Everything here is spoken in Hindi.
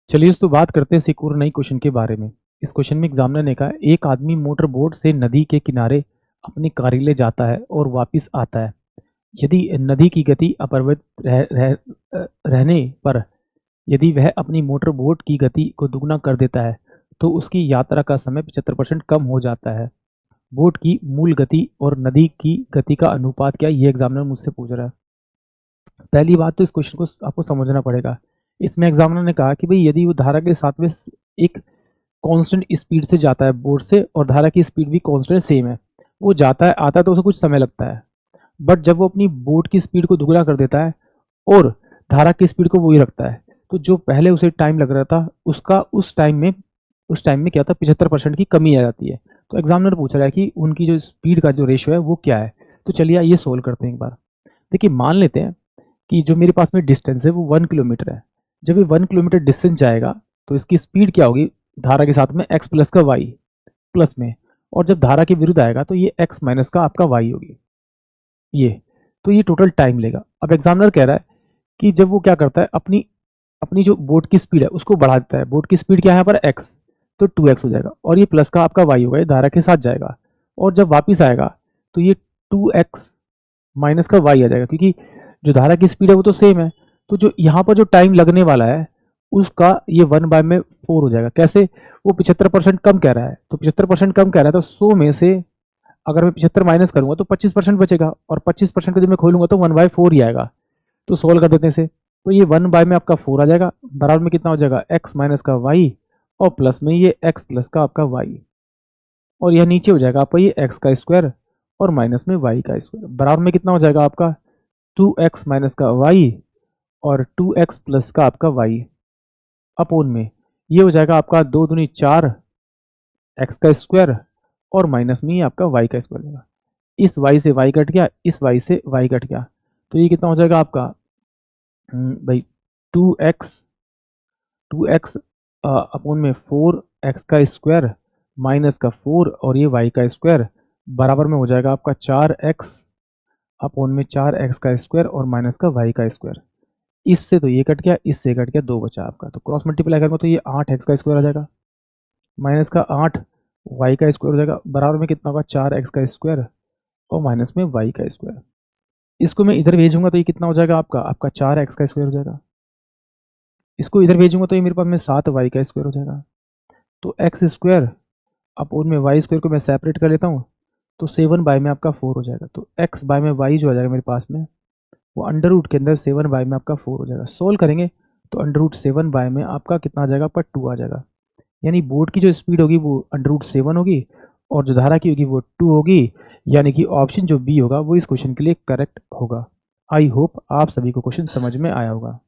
चलिए इस तो बात करते हैं सिक्योर नई क्वेश्चन के बारे में। इस क्वेश्चन में एग्जामिनर ने कहा एक आदमी मोटर बोट से नदी के किनारे अपने कार्यालय जाता है और वापस आता है। यदि नदी की गति अपरिवर्तित रहने पर यदि वह अपनी मोटर बोट की गति को दुगना कर देता है तो उसकी यात्रा का समय 75% कम हो जाता है। बोट की मूल गति और नदी की गति का अनुपात क्या है, ये एग्जामिनर मुझसे पूछ रहा है। पहली बात तो इस क्वेश्चन को आपको समझना पड़ेगा। इसमें एग्जामिनर ने कहा कि भाई यदि वो धारा के साथ में एक कांस्टेंट स्पीड से जाता है बोट से और धारा की स्पीड भी कांस्टेंट सेम है, वो जाता है आता है तो उसे कुछ समय लगता है, बट जब वो अपनी बोट की स्पीड को दुगना कर देता है और धारा की स्पीड को वही रखता है तो जो पहले उसे टाइम लग रहा था उसका उस टाइम में क्या होता है 75% की कमी आ जाती है। तो एग्जामिनर पूछ रहा है कि उनकी जो स्पीड का जो रेशियो है वो क्या है। तो चलिए ये सोल्व करते हैं एक बार। देखिए मान लेते हैं कि जो मेरे पास में डिस्टेंस है वो 1 किलोमीटर है। जब ये 1 किलोमीटर डिस्टेंस जाएगा तो इसकी स्पीड क्या होगी, धारा के साथ में एक्स प्लस का वाई प्लस में, और जब धारा के विरुद्ध आएगा तो ये एक्स माइनस का आपका वाई होगी ये। तो ये टोटल टाइम लेगा। अब एग्जामिनर कह रहा है कि जब वो क्या करता है अपनी अपनी जो बोट की स्पीड है उसको बढ़ा देता है। बोट की स्पीड क्या है यहाँ पर एक्स, तो 2x हो जाएगा और ये प्लस का आपका वाई होगा, ये धारा के साथ जाएगा और जब वापस आएगा तो ये 2x माइनस का वाई आ जाएगा क्योंकि जो धारा की स्पीड है वो तो सेम है। तो जो यहाँ पर जो टाइम लगने वाला है उसका ये 1/4 हो जाएगा। कैसे, वो 75% कम कह रहा है तो 75% कम कह रहा है तो 100 में से अगर मैं 75 माइनस करूंगा तो 25% बचेगा और 25% को जब मैं खोलूंगा तो 1/4 ही आएगा। तो सोल्व कर देते हैं इसे। तो ये 1 में आपका 4 आ जाएगा, बराबर में कितना हो जाएगा एक्स माइनस का वाई और प्लस में ये एक्स प्लस का आपका वाई, और यह नीचे हो जाएगा आपका ये एक्स का स्क्वायर और माइनस में वाई का स्क्वायर, बराबर में कितना हो जाएगा आपका 2x माइनस का वाई और 2x प्लस का आपका वाई अपोन में ये हो जाएगा आपका 2 दूनी 4 एक्स का स्क्वायर और माइनस में ये आपका वाई का स्क्वायर होगा। इस वाई से वाई कट गया, इस वाई से वाई कट गया, तो ये कितना हो जाएगा आपका भाई 2x अपोन में 4x का स्क्वायर माइनस का 4 और ये y का स्क्वायर बराबर में हो जाएगा आपका 4x अपोन में 4x का स्क्वायर और माइनस का y का स्क्वायर। इससे तो ये कट गया, इससे कट गया, 2 बचा आपका, तो क्रॉस मल्टीप्लाई करेंगे तो ये 8x का स्क्वायर आ जाएगा माइनस का 8 y का स्क्वायर हो जाएगा, बराबर में कितना होगा 4x का स्क्वायर और माइनस में y का स्क्वायर। इसको मैं इधर भेजूंगा तो ये कितना हो जाएगा आपका 4x का स्क्वायर हो जाएगा। इसको इधर भेजूंगा तो ये मेरे पास में 7y का स्क्वायर हो जाएगा। तो एक्स स्क्वायर अपोन में वाई स्क्वायर को मैं सेपरेट कर लेता हूँ तो 7 बाय में आपका 4 हो जाएगा। तो एक्स बाय में वाई जो आ जाएगा मेरे पास में वो अंडर रूट के अंदर 7 बाय में आपका 4 हो जाएगा। सोल्व करेंगे तो अंडर रूट 7 बाय में आपका कितना आ जाएगा आपका 2 आ जाएगा। यानी बोर्ड की जो स्पीड होगी वो अंडर रूट 7 होगी और जो धारा की होगी वो 2 होगी, यानी कि ऑप्शन जो बी होगा वो इस क्वेश्चन के लिए करेक्ट होगा। आई होप आप सभी को क्वेश्चन समझ में आया होगा।